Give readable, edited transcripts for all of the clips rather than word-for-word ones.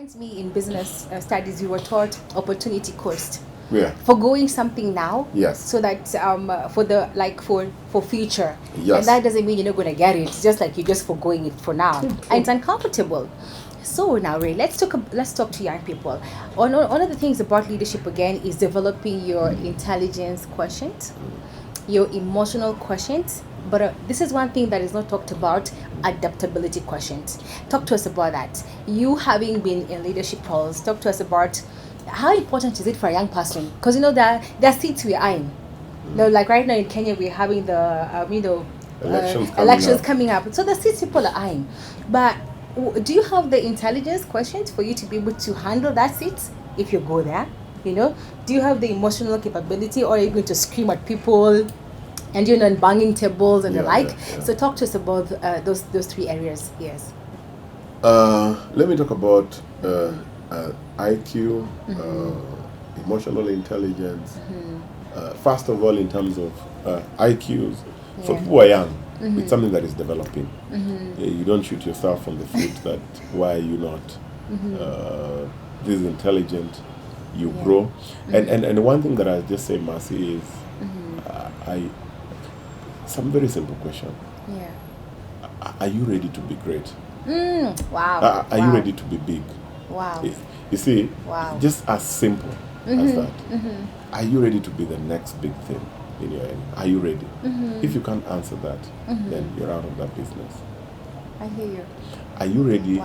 reminds me in business studies, you were taught opportunity cost. Yeah. Forgoing something now, Yes. so that for future, Yes. and that doesn't mean you're not going to get it. It's just like you're just forgoing it for now, and it's uncomfortable. So now, Ray, let's talk to young people. One of the things about leadership again is developing your intelligence quotient, your emotional quotient. But this is one thing that is not talked about: adaptability quotient. Talk to us about that. You having been in leadership roles, talk to us about how important is it for a young person? Because there are seats we're eyeing. Like right now in Kenya, we're having the elections coming up. So the seats people are eyeing. But do you have the intelligence quotient for you to be able to handle that seat if you go there? Do you have the emotional capability, or are you going to scream at people and banging tables and the like? Yeah. So talk to us about those three areas. Yes. Let me talk about IQ, emotional intelligence. First of all, in terms of IQs, for people who are young, it's something that is developing. You don't shoot yourself on the foot that why are you not this intelligent. You grow. And one thing that I'll just say, Mercy, is some very simple question. Yeah. Are you ready to be great? Wow. Are you ready to be big? Wow. You see, wow. Just as simple as that. Are you ready to be the next big thing in your area? Are you ready? If you can't answer that, then you're out of that business. I hear you. Are you ready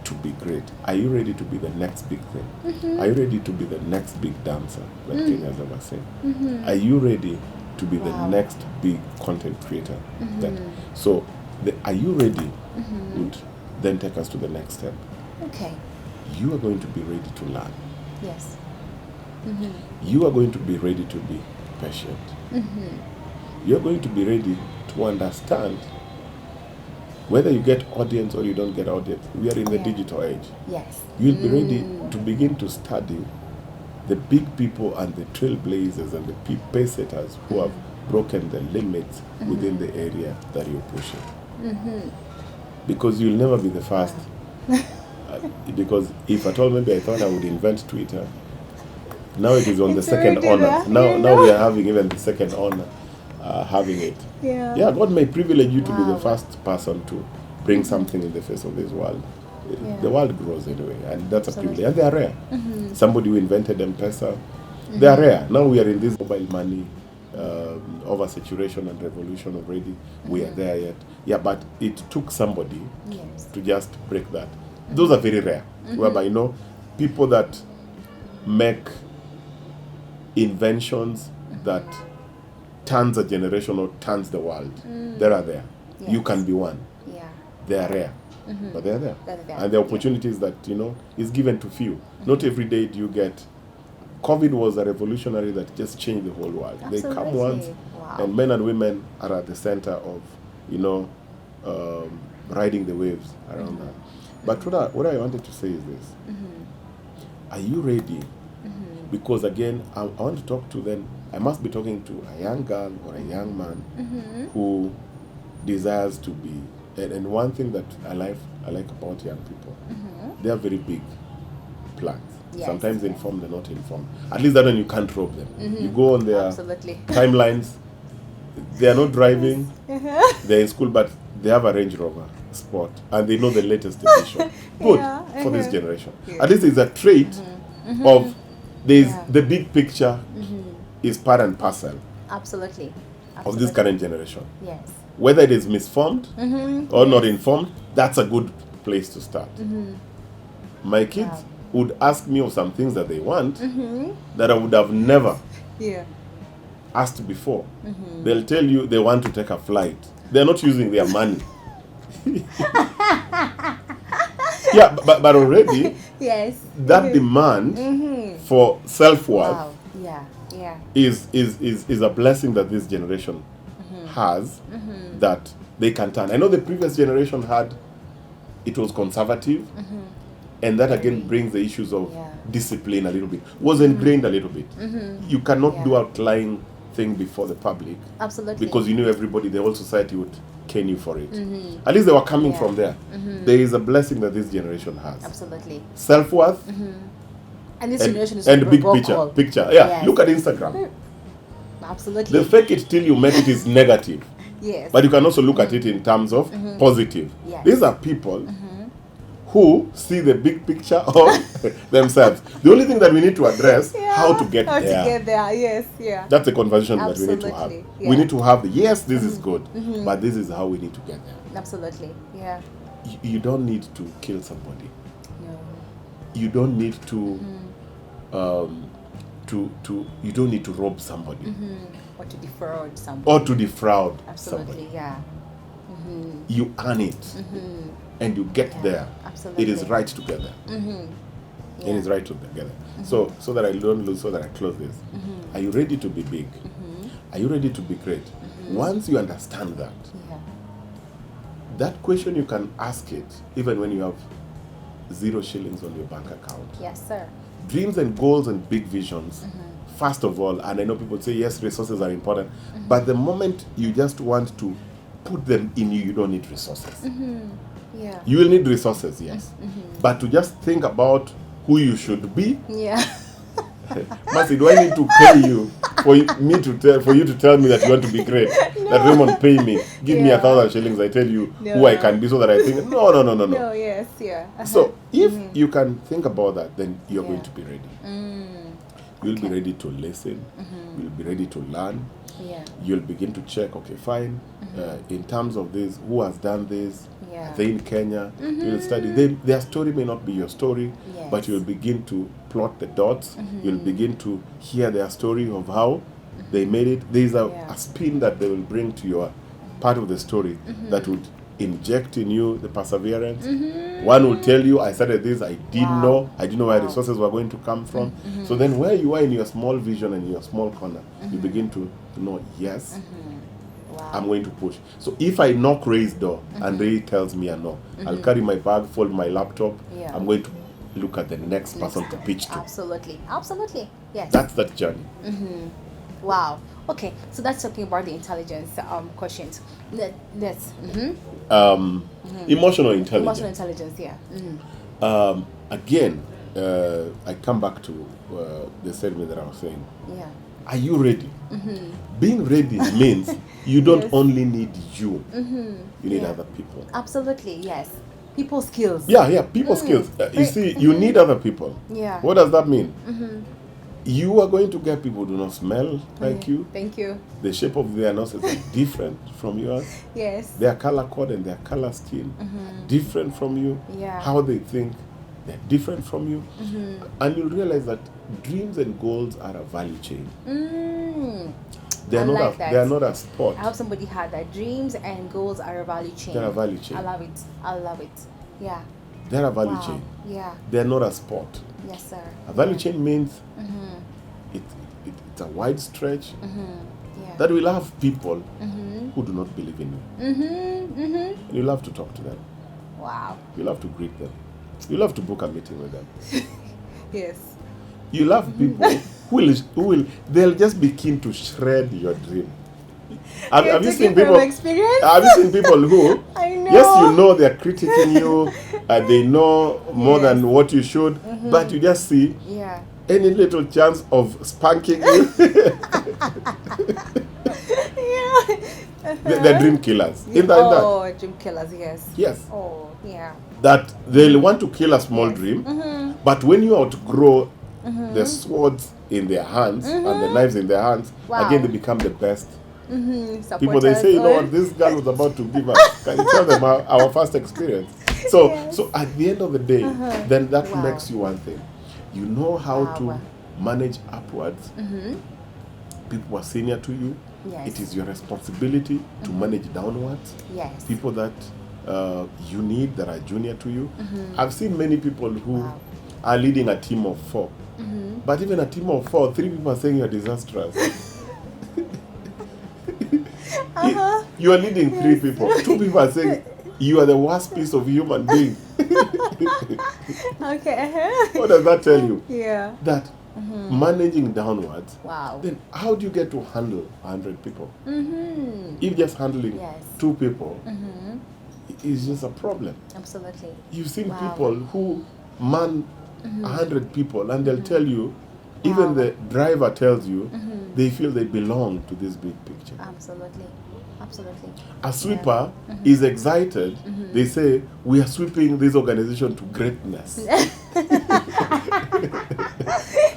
to be great? Are you ready to be the next big thing? Are you ready to be the next big dancer that Kenya's ever seen? Are you ready to be the next big content creator? Are you ready would then take us to the next step. Okay. You are going to be ready to learn. Yes. You are going to be ready to be patient. You are going to be ready to understand whether you get audience or you don't get audience. We are in the digital age. Yes. You'll be ready to begin to study the big people and the trailblazers and the pace setters who have broken the limits within the area that you're pushing. Because you'll never be the first. Because if at all, maybe I thought I would invent Twitter. Now it is on the second honor. Now we are having even the second honor, having it. Yeah. God may privilege you to be the first person to bring something in the face of this world. The world grows anyway, and that's a privilege. And they are rare. Somebody who invented M-Pesa, they are rare. Now we are in this mobile money oversaturation and revolution already. We are there yet. Yeah, but it took somebody to just break that. Those are very rare. Whereby, people that make inventions that turns a generation or turns the world, they are there. Yes. You can be one. Yeah. They are rare. But they are there. And the opportunities that, is given to few. Not every day do you get. COVID was a revolutionary that just changed the whole world. Absolutely. They come once, and men and women are at the center of, riding the waves around that. But what I wanted to say is this. Are you ready? Because again, I want to talk to them. I must be talking to a young girl or a young man who desires to be. And one thing that I like about young people, they are very big plans. Yes, sometimes informed and not informed. At least that one you can't rob them. You go on their timelines. They are not driving. They're in school, but they have a Range Rover Sport, and they know the latest edition. Good for this generation. At least it's a trait of the big picture is part and parcel. Absolutely. Of this current generation. Yes. Whether it is misformed or not informed, that's a good place to start. My kids would ask me of some things that they want that I would have never asked before. They'll tell you they want to take a flight. They're not using their money. But already that demand for self-worth is a blessing that this generation has that they can turn. I know the previous generation it was conservative, and that again brings the issues of discipline a little bit. Was ingrained a little bit. You cannot do outlying thing before the public. Absolutely. Because you knew everybody, the whole society would cane you for it. At least they were coming from there. There is a blessing that this generation has. Absolutely. Self-worth. And this generation is and big vocal. picture. Yeah, Yes. look at Instagram. Absolutely. The fake it till you make it is negative. Yes. But you can also look at it in terms of positive. Yes. These are people who see the big picture of themselves. The only thing that we need to address, how to get how there. to get there, yes, yeah. That's the conversation that we need to have. Absolutely, yeah. We need to have yes, this is good, but this is how we need to get there. Absolutely, yeah. You don't need to kill somebody. No. You don't need to you don't need to rob somebody Or to defraud somebody. or to defraud Absolutely, somebody. yeah. You earn it and you get there. Absolutely. It is right together. It is right together. So that I don't lose, so that I close this. Are you ready to be big? Are you ready to be great? Once you understand that, that question you can ask it even when you have 0 shillings on your bank account. Yes, sir. Dreams and goals and big visions, first of all, and I know people say, yes, resources are important, but the moment you just want to put them in you, you don't need resources. Yeah. You will need resources, yes. But to just think about who you should be, Yeah. Mercy, do I need to pay you for you to tell me that you want to be great? That Raymond, pay me, give me 1,000 shillings, I tell you who I can be so that I think, no. No, yes, yeah. So if you can think about that, then you're going to be ready. You'll be ready to listen. You'll be ready to learn. Yeah. You'll begin to check, okay, fine. In terms of this, who has done this? Yeah. Are they in Kenya? You'll study. Their story may not be your story, Yes. but you'll begin to plot the dots. You'll begin to hear their story of how they made it. There's a spin that they will bring to your part of the story that would inject in you the perseverance. One will tell you, I started this, I didn't know where resources were going to come from. So then where you are in your small vision and your small corner, you begin to know, yes, I'm going to push. So if I knock Ray's door and Ray tells me a no, I'll carry my bag, fold my laptop, I'm going to look at the next person to pitch to. Absolutely. Yes. That's that journey. Wow. Okay, so that's talking about the intelligence quotient. Let's Emotional intelligence. emotional intelligence. Yeah. Again, I come back to the statement that I was saying. Yeah. Are you ready? Being ready means you don't only need you. You need other people. Absolutely. Yes. People skills. Yeah, people skills. You see, you need other people. Yeah. What does that mean? You are going to get people who do not smell like you. Thank you. The shape of their noses is different from yours. Yes. Their color code and their color scheme different from you. Yeah. How they think, they're different from you. And you'll realize that dreams and goals are a value chain. They are not a sport. I hope somebody had that. Dreams and goals are a value chain. They're a value chain. I love it. Yeah. They're a value chain. Yeah. They're not a sport. Yes, sir. A value chain means it's a wide stretch that will have people who do not believe in you. You'll have to talk to them. Wow. You'll have to greet them. You'll have to book a meeting with them. Yes. You'll have people they'll just be keen to shred your dream. Have you seen people? Experience? Have you seen people who? I know. Yes, you know they're critiquing you. They know more than what you should, but you just see any little chance of spanking you. They're dream killers. Dream killers. Yes. Yes. Oh, yeah. That they'll want to kill a small dream, but when you outgrow the swords in their hands and the knives in their hands, again they become the best. People, they say, you know what, this girl was about to give up. Can you tell them our first experience? So so at the end of the day, then that makes you one thing. You know how to manage upwards. People are senior to you. Yes. It is your responsibility to manage downwards. Yes. People that you need that are junior to you. I've seen many people who are leading a team of 4. But even a team of 4, 3 people are saying you're disastrous. You are leading 3 people. 2 people are saying you are the worst piece of human being. Okay. What does that tell you? Yeah. That managing downwards, Wow. then how do you get to handle 100 people? Mm-hmm. If just handling Yes. 2 people Mm-hmm. is just a problem. Absolutely. You've seen Wow. people who man 100 people, and they'll tell you, Wow. even the driver tells you, they feel they belong to this big picture. Absolutely. Absolutely. A sweeper is excited. They say, we are sweeping this organization to greatness.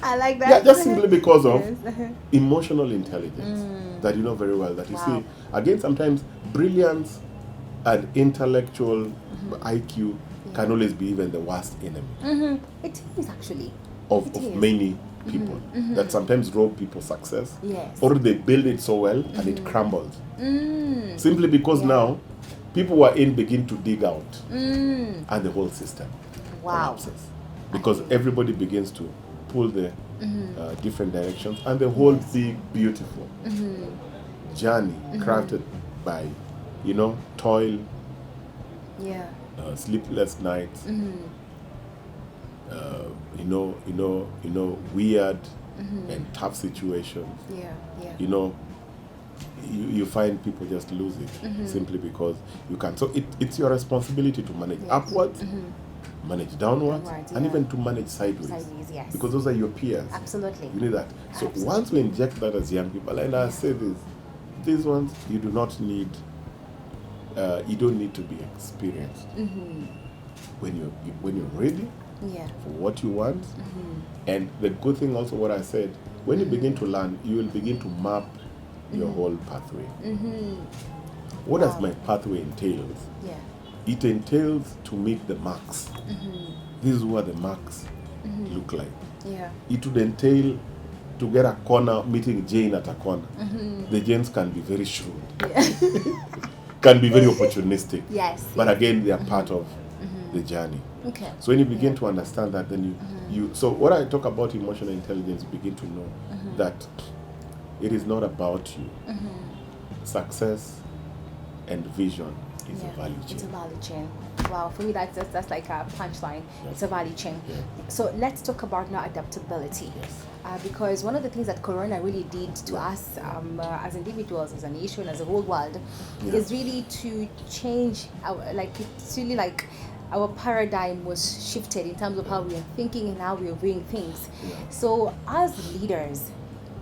I like that. Yeah, just simply because of Yes. emotional intelligence that you know very well. That you Wow. see, again, sometimes brilliance and intellectual IQ can always be even the worst enemy It is actually. of It is. many people that sometimes rob people success, Yes. or they build it so well and it crumbles. Simply because Yeah. now people who are in begin to dig out and the whole system Wow. collapses because everybody begins to pull the different directions, and the whole big beautiful journey crafted by toil, Yeah. sleepless nights, weird and tough situations. Yeah. Yeah. You find people just lose it simply because you can't. So it's your responsibility to manage upwards, manage downwards, Downwards, and yeah. even to manage sideways. Sideways, yes. Because those are your peers. Absolutely. You need that. So Absolutely. once we inject that as young people, and I say this, these ones you do not need. You don't need to be experienced. When you're ready Yeah. for what you want, and the good thing also what I said, when you begin to learn, you will begin to map your whole pathway. What does my pathway entails? Yeah. It entails to meet the marks. This is what the marks look like. Yeah. It would entail to get a corner, meeting Jane at a corner. The Janes can be very shrewd, can be very opportunistic. Yes. But again, they are part of the journey. Okay. So when you begin to understand that, then you so what I talk about emotional intelligence, you begin to know that it is not about you. Success and vision is a value chain. It's a value chain. Wow, for me that's like a punchline. Yes. It's a value chain. Yeah. So let's talk about now adaptability. Yes. Because one of the things that Corona really did to us as individuals, as a nation, as a whole world, is really to change our, it's really like our paradigm was shifted in terms of how we are thinking and how we are viewing things. Yeah. So as leaders,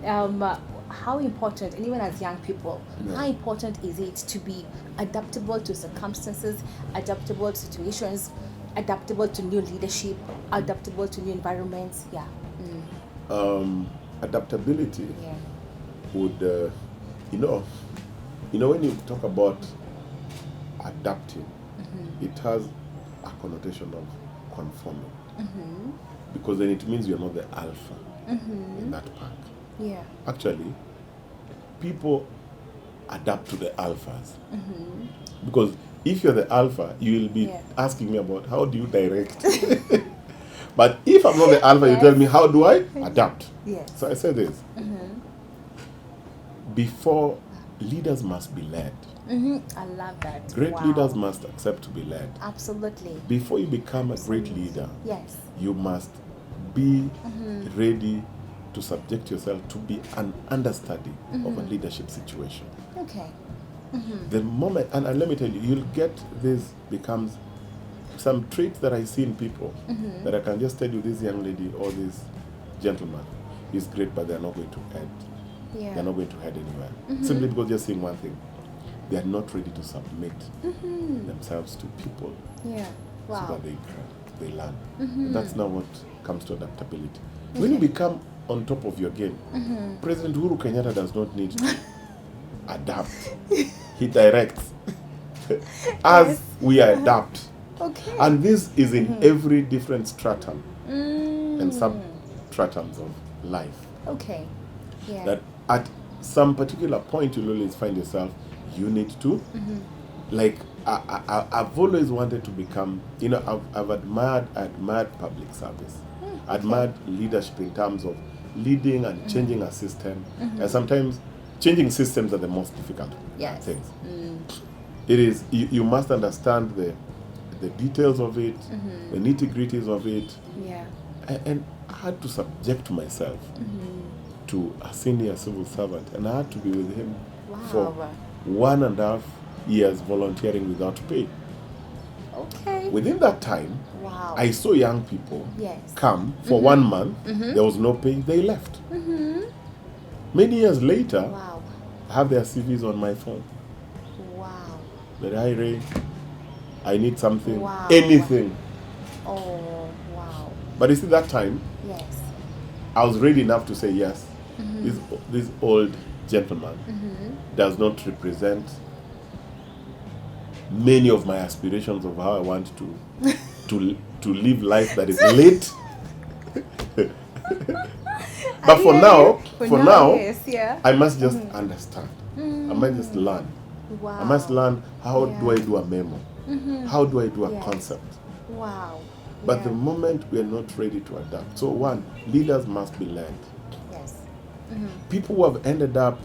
how important, and even as young people, how important is it to be adaptable to circumstances, adaptable to situations, adaptable to new leadership, adaptable to new environments? Yeah. Adaptability Yeah. would, when you talk about adapting, it has a connotation of conforming, because then it means you're not the alpha in that pack. Yeah. Actually, people adapt to the alphas, because if you're the alpha, you will be asking me about how do you direct. But if I'm not the alpha, you tell me how do I adapt. Yes. So I say this: before, leaders must be led. I love that. Great Wow. leaders must accept to be led. Absolutely. Before you become a great leader, Yes. you must be ready to subject yourself to be an understudy of a leadership situation. Okay. The moment, and let me tell you, you'll get this becomes some traits that I see in people that I can just tell you, this young lady or this gentleman is great, but they're not going to head. Yeah. They're not going to head anywhere. Simply because they're saying one thing. They are not ready to submit themselves to people Yeah. so Wow. that they learn. That's now what comes to adaptability. When you become on top of your game, President Uhuru Kenyatta does not need to adapt. He directs as we adapt. Okay. And this is in every different stratum and substratums of life. Okay. Yeah. That at some particular point you'll always find yourself, you need to, like, I've always wanted to become, I've admired public service, admired leadership in terms of leading and changing a system. And sometimes changing systems are the most difficult things. It is, you must understand the details of it, the nitty-gritties of it, Yeah. and had to subject myself to a senior civil servant, and I had to be with him for 1.5 years volunteering without pay. Okay. Within that time, Wow. I saw young people Yes. come for 1 month, there was no pay, they left. Many years later, Wow. I have their CVs on my phone. Wow. That hi Ray, I need something, Wow. anything. Oh, wow. But you see, that time, Yes. I was ready enough to say yes. This old gentleman does not represent many of my aspirations of how I want to live life that is late. But for now, yes, yeah. I must just understand. I must just learn. Wow. I must learn how Yeah. do I do a memo? How do I do a Yes. concept? Wow. But Yeah. the moment we are not ready to adapt. So one, leaders must be led. Yes. People who have ended up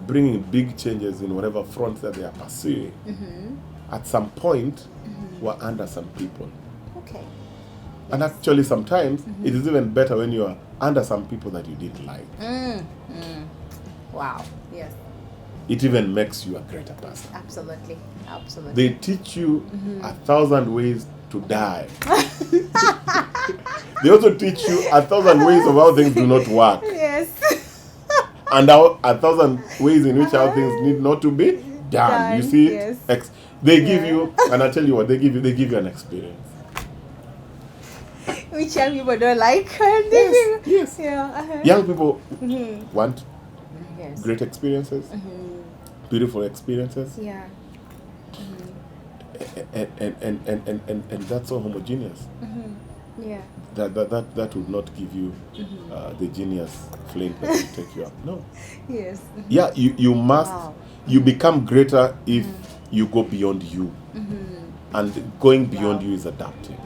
bringing big changes in whatever front that they are pursuing, at some point, were under some people. Okay. And actually, sometimes it is even better when you are under some people that you didn't like. Wow. Yes. It even makes you a greater person. Absolutely. Absolutely. They teach you 1,000 ways to die. They also teach you 1,000 ways of how things do not work. Yes. And how 1,000 ways in which how things need not to be done. You see, Yes. They give you, and I tell you what, they give you an experience. Which young people don't like. Yes. Yeah. Young people want Yes. great experiences, beautiful experiences, Yeah. and that's so homogeneous. Yeah. That would not give you the genius flame that will take you up. No. Yes. Yeah, you must. Wow. You become greater if you go beyond you, and going beyond you is adapting.